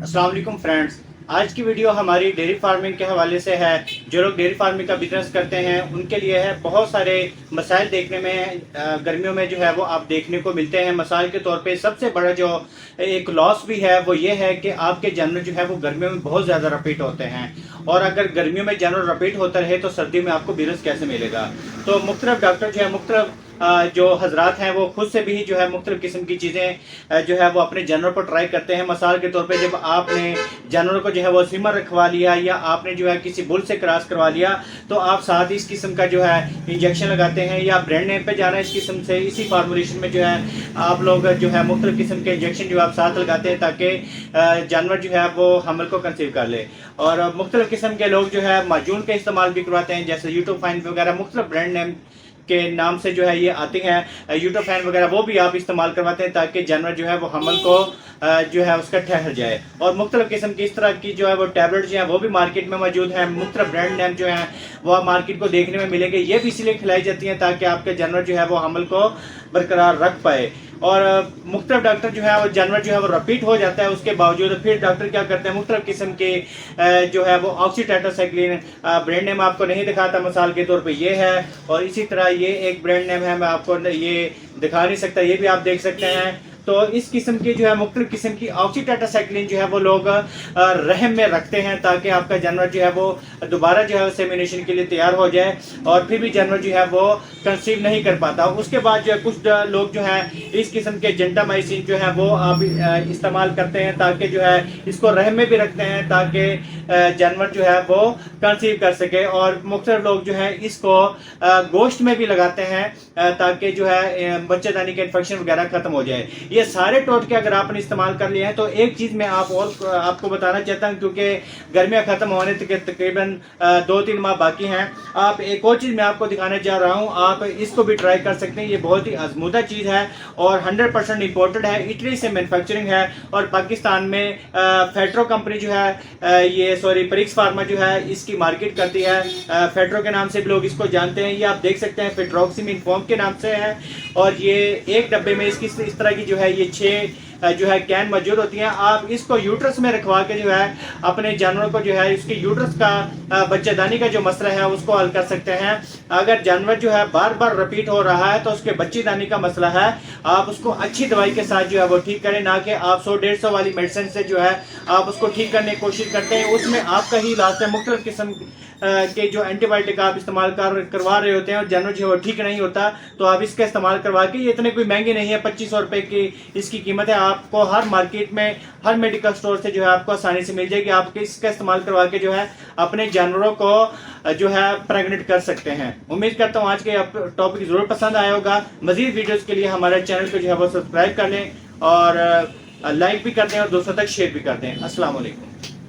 अस्सलाम वालेकुम फ्रेंड्स। आज की वीडियो हमारी डेयरी फार्मिंग के हवाले से है। जो लोग डेयरी फार्मिंग का बिजनेस करते हैं उनके लिए है। बहुत सारे मसाइल देखने में गर्मियों में जो है वो आप देखने को मिलते हैं। मसाइल के तौर पे सबसे बड़ा जो एक लॉस भी है वो ये है कि आपके जानवर जो है वो गर्मियों में बहुत ज़्यादा रिपीट होते हैं, और अगर गर्मियों में जानवर रिपीट होता रहे तो सर्दियों में आपको बिजनेस कैसे मिलेगा। तो मुख्तलिफ डॉक्टर जो है मुख्तलिफ जो हजरात हैं वो खुद से भी जो है मुख्तलिफ किस्म की चीज़ें जो है वो अपने जानवर पर ट्राई करते हैं। मिसाल के तौर पे जब आपने जानवरों को जो है वो स्विमर रखवा लिया या आपने जो है किसी बुल से क्रॉस करवा लिया तो आप साथ इस किस्म का जो है इंजेक्शन लगाते हैं या ब्रांड नेम पे जाना इस किस्म से इसी फार्मूलेशन में जो है आप लोग जो है मुख्तलिफ किस्म के इंजेक्शन जो आप साथ लगाते हैं ताकि जानवर जो है वो हमल को कंसीव कर ले। और मुख्तलिफ किस्म के लोग जो है माजून का इस्तेमाल भी करवाते हैं, जैसे यूटोफाइन वगैरह मुख्तलिफ ब्रांड नेम के नाम से जो है ये आती हैं। यूटोफैन वगैरह वो भी आप इस्तेमाल करवाते हैं ताकि जानवर जो है वो हमल को जो है उसका ठहर जाए। और मुख्तलिफ किस्म की इस तरह की जो है वो टैबलेट जो है वो भी मार्केट में मौजूद हैं। मुख्तलिफ ब्रांड नेम जो है वो मार्केट को देखने में मिलेंगे। ये भी इसलिए खिलाई जाती हैं ताकि आपके जानवर जो है वो हमल को बरकरार रख पाए। और मुख्तलिफ डॉक्टर जो है वो जानवर जो है वो रिपीट हो जाता है, उसके बावजूद फिर डॉक्टर क्या करते हैं मुख्तलिफ किस्म के जो है वो ऑक्सीटेट्रासाइक्लिन ब्रांड नेम आपको नहीं दिखाता, मिसाल के तौर पे ये है। और इसी तरह ये एक ब्रांड नेम है, मैं आपको ये दिखा नहीं सकता, ये भी आप देख सकते हैं। तो इस किस्म की जो है मुख्तलिफ किस्म की ऑक्सीटेट्रासाइक्लिन जो है वो लोग रहम में रखते हैं ताकि आपका जानवर जो है वो दोबारा जो है सेमिनेशन के लिए तैयार हो जाए, और फिर भी जानवर जो है वो कंसीव नहीं कर पाता। उसके बाद जो है कुछ लोग जो है इस किस्म के जेंटामाइसिन जो है वो आप इस्तेमाल करते हैं ताकि जो है इसको रहम में भी रखते हैं ताकि जानवर जो है वो कंसीव कर सके। और मुख्तलिफ लोग जो है इसको गोश्त में भी लगाते हैं ताकि जो है बच्चेदानी के इन्फेक्शन वगैरह खत्म हो जाए। ये सारे टोटके अगर आपने इस्तेमाल कर लिए हैं तो एक चीज़ मैं आपको बताना चाहता हूँ, क्योंकि गर्मियाँ खत्म होने तक तकरीबन 2-3 माह बाकी हैं। आप एक और चीज़ मैं आपको दिखाने जा रहा हूँ, आप इसको भी ट्राई कर सकते हैं। ये बहुत ही आजमूदा चीज़ है और 100% इम्पोर्टेड है, इटली से मैन्युफैक्चरिंग है। और पाकिस्तान में फेट्रो कंपनी जो है ये परिक्स फार्मा जो है इसकी मार्केट करती है। फेट्रो के नाम से भी लोग इसको जानते हैं। ये आप देख सकते हैं फेट्रोक्सिमिन फोम के नाम से है, और ये एक डब्बे में इसकी इस तरह की जो है ये 6 जो है कैन मौजूद होती हैं। आप इसको यूट्रस में रखवा के जो है अपने जानवरों को जो है इसके यूट्रस का बच्चेदानी का जो मसला है उसको हल कर सकते हैं। अगर जानवर जो है बार बार रिपीट हो रहा है तो उसके बच्चेदानी का मसला है, आप उसको अच्छी दवाई के साथ जो है वो ठीक करें, ना कि आप 100-150 वाली मेडिसिन से जो है आप उसको ठीक करने की कोशिश करते हैं। उसमें आपका ही इलाज है, मुख्तलिफ किस्म के जो एंटीबायोटिक आप इस्तेमाल करवा रहे होते हैं और जानवर जो है वो ठीक नहीं होता, तो आप इसका इस्तेमाल करवा के, ये इतने कोई महंगे नहीं है, 2500 रुपये की इसकी कीमत है। आपको हर मार्केट में हर मेडिकल स्टोर से जो है आपको आसानी से मिल जाएगी। आप इसका इस्तेमाल करवा के जो है अपने जानवरों को जो है प्रेग्नेंट कर सकते हैं। उम्मीद करता हूँ आज के टॉपिक जरूर पसंद आया होगा। मजीद वीडियोज़ के लिए हमारे चैनल को जो है वो सब्सक्राइब कर लें और लाइक भी कर दें और दोस्तों तक शेयर भी कर दें। अस्सलाम वालेकुम।